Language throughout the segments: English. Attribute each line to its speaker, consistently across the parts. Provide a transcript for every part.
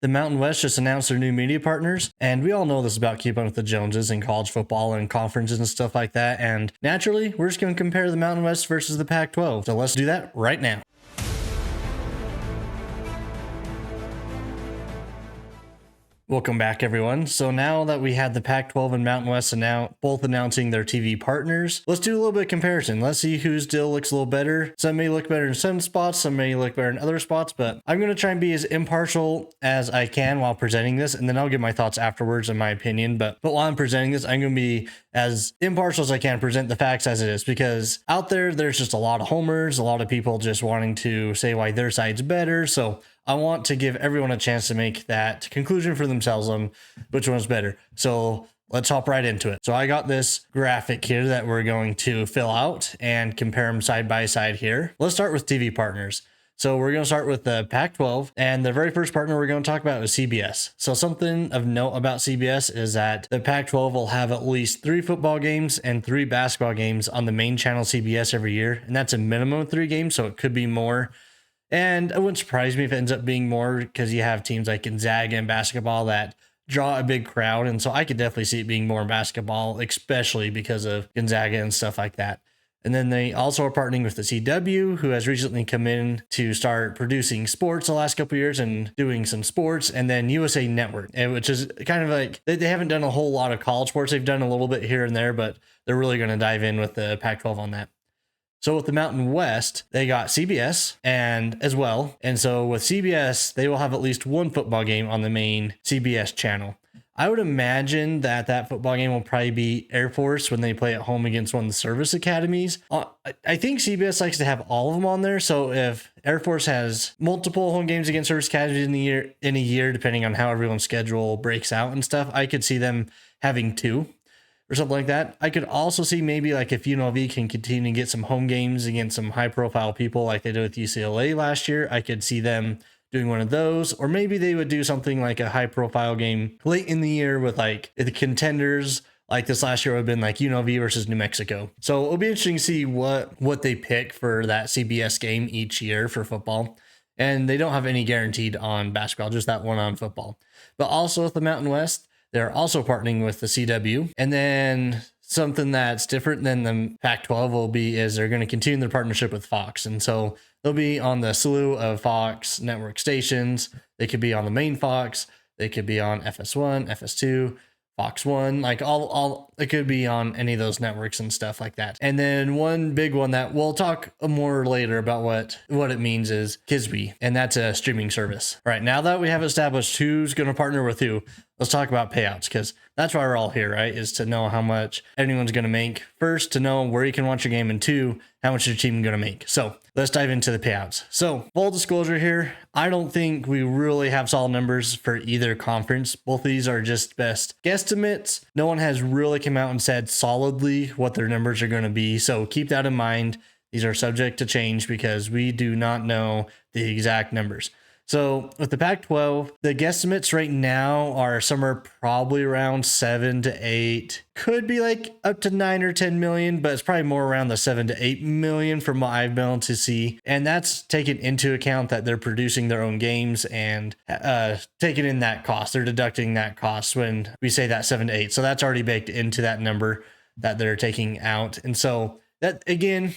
Speaker 1: The Mountain West just announced their new media partners, and we all know this about keeping up with the Joneses in college football and conferences and stuff like that. And naturally, we're just going to compare the Mountain West versus the Pac-12. So let's do that right now. Welcome back, everyone. So now that we had the Pac-12 and Mountain West both announcing their TV partners, let's do a little bit of comparison. Let's see whose deal looks a little better. Some may look better in some spots, some may look better in other spots, but I'm going to try and be as impartial as I can while presenting this, and then I'll give my thoughts afterwards in my opinion. But while I'm presenting this, I'm going to be as impartial as I can, present the facts as it is, because out there's just a lot of homers, a lot of people just wanting to say why their side's better. So I want to give everyone a chance to make that conclusion for themselves on which one's better. So let's hop right into it. So I got this graphic here that we're going to fill out and compare them side by side here. Let's start with TV partners. So we're going to start with the Pac-12, and the very first partner we're going to talk about is CBS. So something of note about CBS is that the Pac-12 will have at least 3 football games and 3 basketball games on the main channel CBS every year. And that's a minimum of 3 games, so it could be more. And it wouldn't surprise me if it ends up being more, because you have teams like Gonzaga in basketball that draw a big crowd. And so I could definitely see it being more in basketball, especially because of Gonzaga and stuff like that. And then they also are partnering with the CW, who has recently come in to start producing sports the last couple of years and doing some sports. And then USA Network, which is kind of like, they haven't done a whole lot of college sports. They've done a little bit here and there, but they're really going to dive in with the Pac-12 on that. So with the Mountain West, they got CBS and as well. And so with CBS, they will have at least 1 football game on the main CBS channel. I would imagine that football game will probably be Air Force when they play at home against one of the service academies. I think CBS likes to have all of them on there. So if Air Force has multiple home games against service academies in a year, depending on how everyone's schedule breaks out and stuff, I could see them having 2. Or something like that. I could also see maybe like if UNLV can continue to get some home games against some high profile people like they did with UCLA last year, I could see them doing one of those. Or maybe they would do something like a high profile game late in the year with like the contenders. Like this last year would have been like UNLV versus New Mexico. So it'll be interesting to see what they pick for that CBS game each year for football. And they don't have any guaranteed on basketball, just that one on football. But also with the Mountain West, they're also partnering with the CW. And then something that's different than the Pac-12 will be is they're going to continue their partnership with Fox. And so they'll be on the slew of Fox network stations. They could be on the main Fox. They could be on FS1, FS2, Fox 1, like all it could be on any of those networks and stuff like that. And then one big one that we'll talk more later about what it means is Kisby, and that's a streaming service. All right, now that we have established who's going to partner with who, let's talk about payouts, because that's why we're all here, right? Is to know how much anyone's going to make. First, to know where you can watch your game, and 2, how much your team is going to make. So let's dive into the payouts. So full disclosure here, I don't think we really have solid numbers for either conference. Both of these are just best guesstimates. No one has really come out and said solidly what their numbers are going to be. So keep that in mind. These are subject to change because we do not know the exact numbers. So with the Pac-12, the guesstimates right now are somewhere probably around 7 to 8, could be like up to 9 or 10 million, but it's probably more around the 7 to 8 million from what I've been able to see. And that's taken into account that they're producing their own games and taking in that cost. They're deducting that cost when we say that 7 to 8. So that's already baked into that number that they're taking out. And so that, again,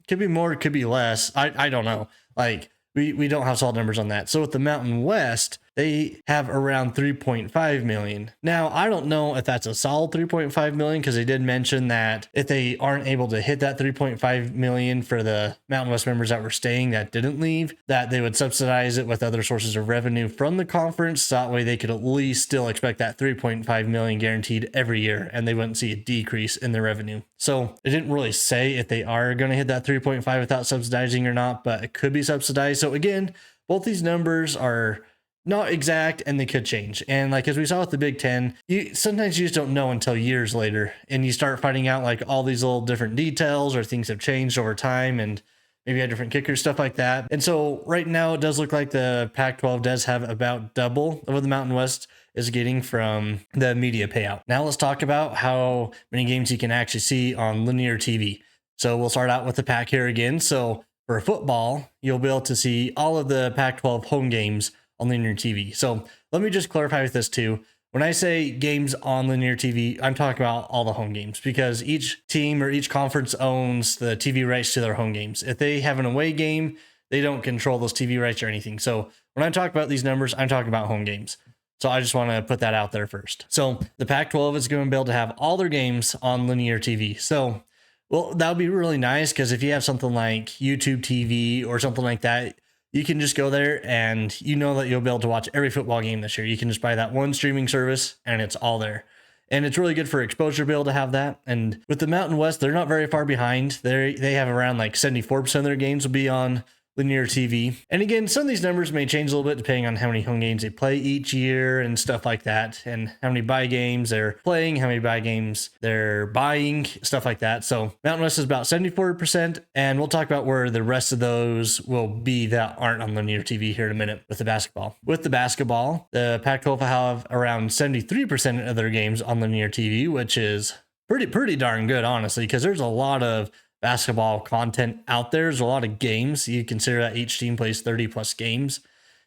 Speaker 1: could be more, could be less. I don't know. Like, we don't have solid numbers on that. So with the Mountain West, they have around 3.5 million. Now, I don't know if that's a solid 3.5 million, because they did mention that if they aren't able to hit that 3.5 million for the Mountain West members that were staying that didn't leave, that they would subsidize it with other sources of revenue from the conference. That way they could at least still expect that 3.5 million guaranteed every year, and they wouldn't see a decrease in their revenue. So they didn't really say if they are going to hit that 3.5 without subsidizing or not, but it could be subsidized. So again, both these numbers are not exact, and they could change. And like, as we saw with the Big Ten, sometimes you just don't know until years later, and you start finding out like all these little different details or things have changed over time, and maybe had different kickers, stuff like that. And so right now it does look like the Pac-12 does have about double of what the Mountain West is getting from the media payout. Now let's talk about how many games you can actually see on linear TV. So we'll start out with the Pac here again. So for football, you'll be able to see all of the Pac-12 home games on linear TV. So let me just clarify with this too. When I say games on linear TV, I'm talking about all the home games, because each team or each conference owns the TV rights to their home games. If they have an away game, they don't control those TV rights or anything. So when I talk about these numbers, I'm talking about home games. So I just want to put that out there first. So the Pac-12 is going to be able to have all their games on linear TV. So, well, that would be really nice, because if you have something like YouTube TV or something like that, you can just go there and you know that you'll be able to watch every football game this year. You can just buy that one streaming service and it's all there. And it's really good for exposure to be able to have that. And with the Mountain West, they're not very far behind. They have around like 74% of their games will be on linear TV. And again, some of these numbers may change a little bit depending on how many home games they play each year and stuff like that, and how many buy games they're playing, how many buy games they're buying, stuff like that. So Mountain West is about 74%, and we'll talk about where the rest of those will be that aren't on linear TV here in a minute with the basketball. With the basketball, the Pac-12 will have around 73% of their games on linear TV, which is pretty darn good, honestly, because there's a lot of basketball content out there. There's a lot of games. You consider that each team plays 30 plus games,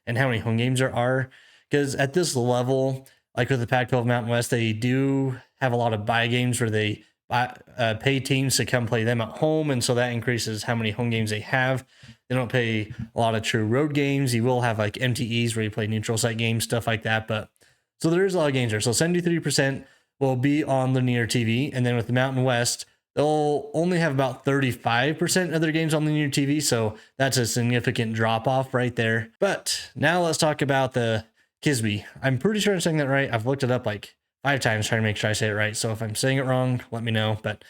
Speaker 1: and how many home games there are. Because at this level, like with the Pac-12 Mountain West, they do have a lot of buy games where they pay teams to come play them at home. And so that increases how many home games they have. They don't pay a lot of true road games. You will have like MTEs where you play neutral site games, stuff like that. But so there's a lot of games there. So 73% will be on linear TV. And then with the Mountain West, they'll only have about 35% of their games on linear TV, so that's a significant drop-off right there. But now let's talk about the Kisby. I'm pretty sure I'm saying that right. I've looked it up like 5 times trying to make sure I say it right, so if I'm saying it wrong, let me know, but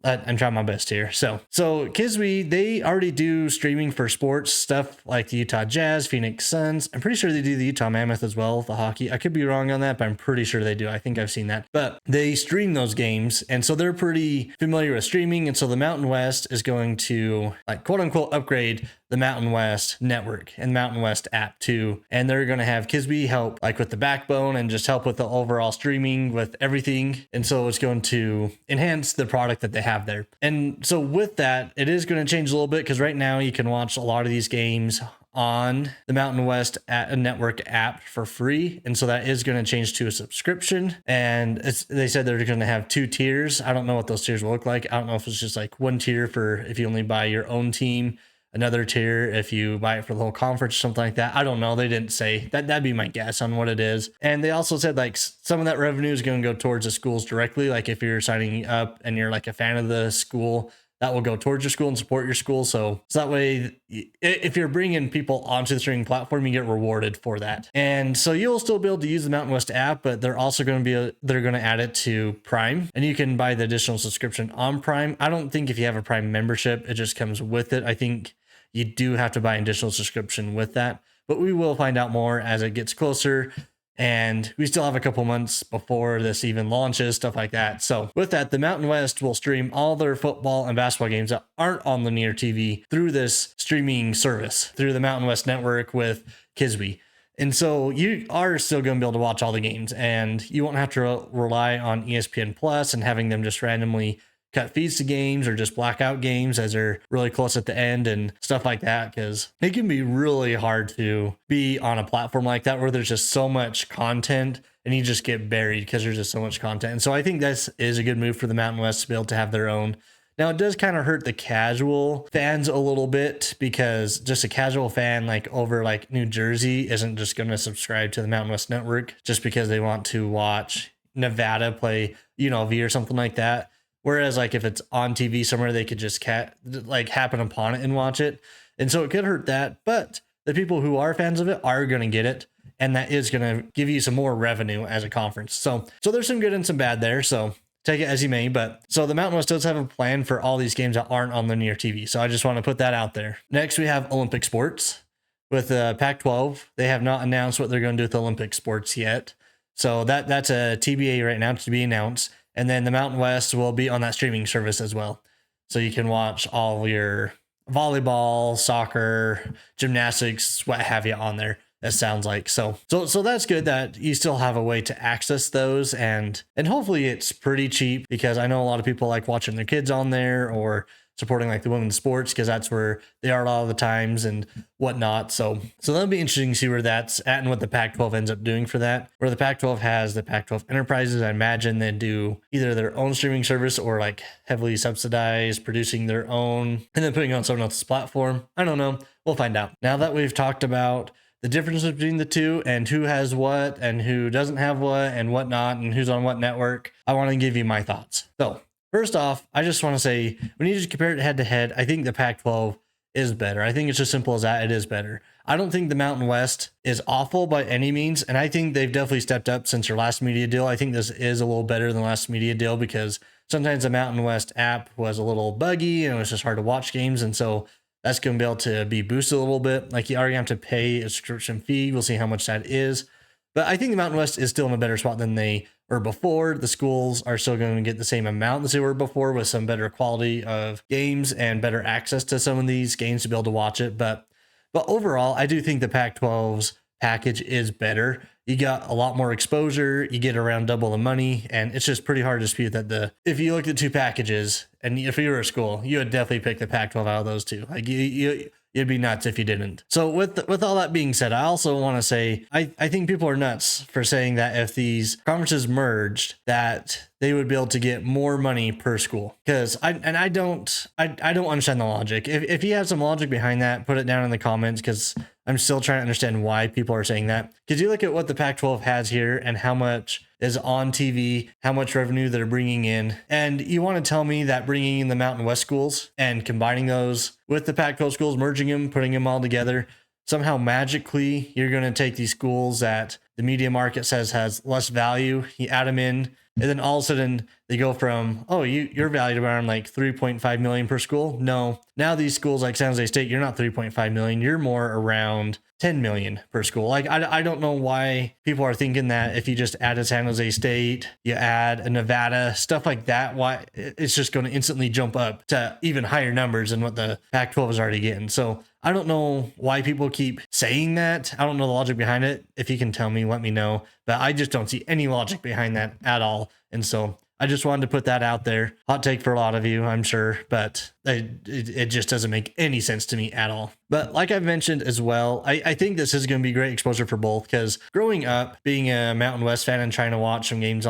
Speaker 1: I'm trying my best here. So Kisby, they already do streaming for sports stuff like the Utah Jazz, Phoenix Suns. I'm pretty sure they do the Utah Mammoth as well, the hockey. I could be wrong on that, but I'm pretty sure they do. I think I've seen that. But they stream those games, and so they're pretty familiar with streaming. And so the Mountain West is going to, like, quote unquote, upgrade the Mountain West network and Mountain West app too. And they're going to have Kisby help like with the backbone and just help with the overall streaming with everything. And so it's going to enhance the product that they have there. And so with that, it is going to change a little bit, because right now you can watch a lot of these games on the Mountain West network app for free. And so that is going to change to a subscription. And they said they're going to have 2 tiers. I don't know what those tiers will look like. I don't know if it's just like one tier for if you only buy your own team, another tier if you buy it for the whole conference or something like that. I don't know. They didn't say that. That'd be my guess on what it is. And they also said like some of that revenue is going to go towards the schools directly. Like if you're signing up and you're like a fan of the school, that will go towards your school and support your school. So that way, if you're bringing people onto the streaming platform, you get rewarded for that. And so you'll still be able to use the Mountain West app, but they're also going to they're going to add it to Prime, and you can buy the additional subscription on Prime. I don't think if you have a Prime membership, it just comes with it. I think you do have to buy an additional subscription with that, but we will find out more as it gets closer. And we still have a couple months before this even launches, stuff like that. So with that, the Mountain West will stream all their football and basketball games that aren't on linear TV through this streaming service, through the Mountain West network with Kisby. And so you are still going to be able to watch all the games, and you won't have to rely on ESPN Plus and having them just randomly cut feeds to games or just black out games as they're really close at the end and stuff like that, because it can be really hard to be on a platform like that where there's just so much content and you just get buried because there's just so much content. And so I think this is a good move for the Mountain West to be able to have their own. Now, it does kind of hurt the casual fans a little bit, because just a casual fan like over like New Jersey isn't just going to subscribe to the Mountain West network just because they want to watch Nevada play UNLV or something like that. Whereas like if it's on TV somewhere, they could just happen upon it and watch it. And so it could hurt that. But the people who are fans of it are going to get it. And that is going to give you some more revenue as a conference. So there's some good and some bad there. So take it as you may. But so the Mountain West does have a plan for all these games that aren't on linear TV. So I just want to put that out there. Next, we have Olympic sports. With Pac-12, they have not announced what they're going to do with Olympic sports yet. So that's a TBA right now to be announced. And then the Mountain West will be on that streaming service as well. So you can watch all your volleyball, soccer, gymnastics, what have you on there. It sounds like so that's good that you still have a way to access those, and hopefully it's pretty cheap, because I know a lot of people like watching their kids on there, or supporting like the women's sports because that's where they are a lot of the times and whatnot. So that'll be interesting to see where that's at and what the Pac-12 ends up doing for that. Where the Pac-12 has the Pac-12 Enterprises, I imagine they do either their own streaming service or like heavily subsidized, producing their own and then putting on someone else's platform. I don't know. We'll find out. Now that we've talked about the differences between the two and who has what and who doesn't have what and whatnot and who's on what network, I want to give you my thoughts. So first off, I just want to say when you just compare it head to head, I think the Pac-12 is better. I think it's as simple as that. It is better. I don't think the Mountain West is awful by any means. And I think they've definitely stepped up since their last media deal. I think this is a little better than the last media deal because sometimes the Mountain West app was a little buggy and it was just hard to watch games. And so that's going to be able to be boosted a little bit. Like you already have to pay a subscription fee. We'll see how much that is. But I think the Mountain West is still in a better spot than they were before. The schools are still going to get the same amount as they were before with some better quality of games and better access to some of these games to be able to watch it. But overall, I do think the Pac-12's package is better. You got a lot more exposure, you get around double the money, and it's just pretty hard to dispute that if you look at two packages, and if you were a school, you would definitely pick the Pac-12 out of those two. Like you'd be nuts if you didn't. So with all that being said, I also want to say I think people are nuts for saying that if these conferences merged, that they would be able to get more money per school. Because I don't understand the logic. If you have some logic behind that, put it down in the comments because I'm still trying to understand why people are saying that. Because you look at what the Pac-12 has here and how much is on TV, how much revenue they're bringing in. And you want to tell me that bringing in the Mountain West schools and combining those with the Pac-12 schools, merging them, putting them all together, somehow magically you're going to take these schools that the media market says has less value, you add them in, and then all of a sudden they go from, oh, you're valued around like 3.5 million per school. No, now these schools like San Jose State, you're not 3.5 million. You're more around 10 million per school. Like, I don't know why people are thinking that if you just add a San Jose State, you add a Nevada, stuff like that, why it's just going to instantly jump up to even higher numbers than what the Pac-12 is already getting. So I don't know why people keep saying that. I don't know the logic behind it. If you can tell me, let me know. But I just don't see any logic behind that at all. And so I just wanted to put that out there. Hot take for a lot of you, I'm sure, but it just doesn't make any sense to me at all. But like I've mentioned as well, I think this is going to be great exposure for both because growing up, being a Mountain West fan and trying to watch some games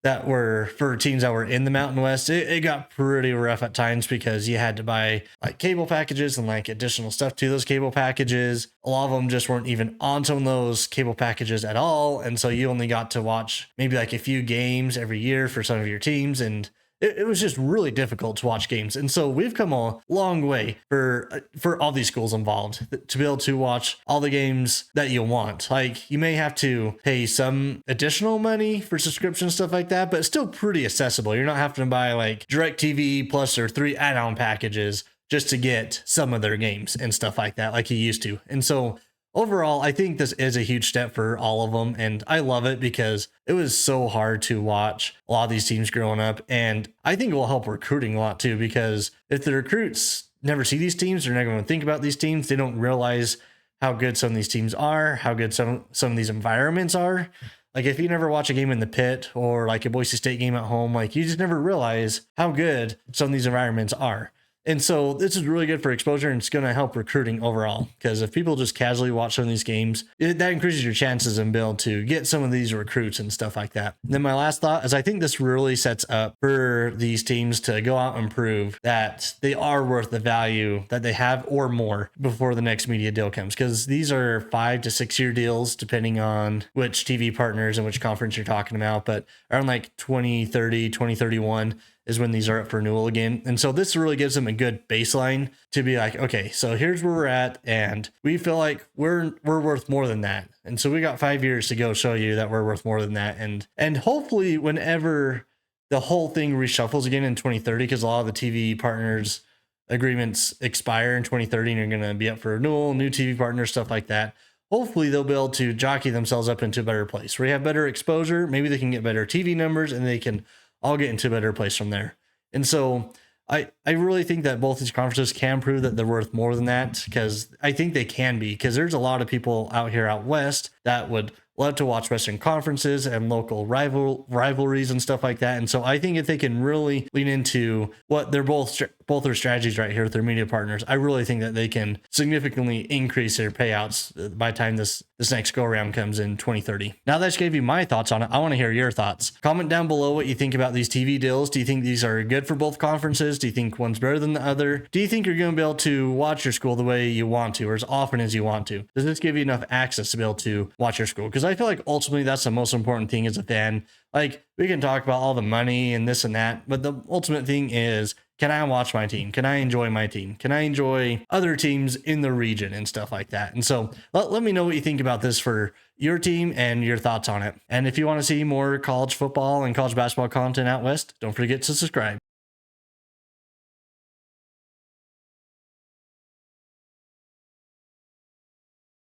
Speaker 1: that were for teams that were in the Mountain West, it got pretty rough at times because you had to buy like cable packages and like additional stuff to those cable packages. A lot of them just weren't even on some of those cable packages at all. And so you only got to watch maybe like a few games every year for some of your teams. And it was just really difficult to watch games. And so we've come a long way for all these schools involved to be able to watch all the games that you want. Like you may have to pay some additional money for subscription stuff like that, but it's still pretty accessible. You're not having to buy like DirecTV Plus or 3 add-on packages just to get some of their games and stuff like that, like you used to. And so overall, I think this is a huge step for all of them, and I love it because it was so hard to watch a lot of these teams growing up, and I think it will help recruiting a lot too, because if the recruits never see these teams, they're not going to think about these teams, they don't realize how good some of these teams are, how good some of these environments are. Like if you never watch a game in the pit or like a Boise State game at home, like you just never realize how good some of these environments are. And so this is really good for exposure and it's going to help recruiting overall because if people just casually watch some of these games, that increases your chances and be able to get some of these recruits and stuff like that. And then my last thought is I think this really sets up for these teams to go out and prove that they are worth the value that they have or more before the next media deal comes, because these are 5 to 6 year deals depending on which TV partners and which conference you're talking about, but around like 2030, 2031 is when these are up for renewal again. And so this really gives them a good baseline to be like, okay, so here's where we're at. And we feel like we're worth more than that. And so we got 5 years to go show you that we're worth more than that. And hopefully whenever the whole thing reshuffles again in 2030, because a lot of the TV partners agreements expire in 2030 and you're going to be up for renewal, new TV partners, stuff like that. Hopefully they'll be able to jockey themselves up into a better place where you have better exposure. Maybe they can get better TV numbers and they can all get into a better place from there. And so I really think that both these conferences can prove that they're worth more than that, because I think they can be, because there's a lot of people out here out west that would love to watch Western conferences and local rivalries and stuff like that. And so I think if they can really lean into what they're both their strategies right here with their media partners, I really think that they can significantly increase their payouts by the time this next go around comes in 2030. Now that I just gave you my thoughts on it, I want to hear your thoughts. Comment down below what you think about these TV deals. Do you think these are good for both conferences? Do you think one's better than the other? Do you think you're going to be able to watch your school the way you want to, or as often as you want to? Does this give you enough access to be able to watch your school? Because I feel like ultimately that's the most important thing as a fan. Like, we can talk about all the money and this and that, but the ultimate thing is, can I watch my team? Can I enjoy my team? Can I enjoy other teams in the region and stuff like that? And so let me know what you think about this for your team and your thoughts on it. And if you want to see more college football and college basketball content out west, don't forget to subscribe.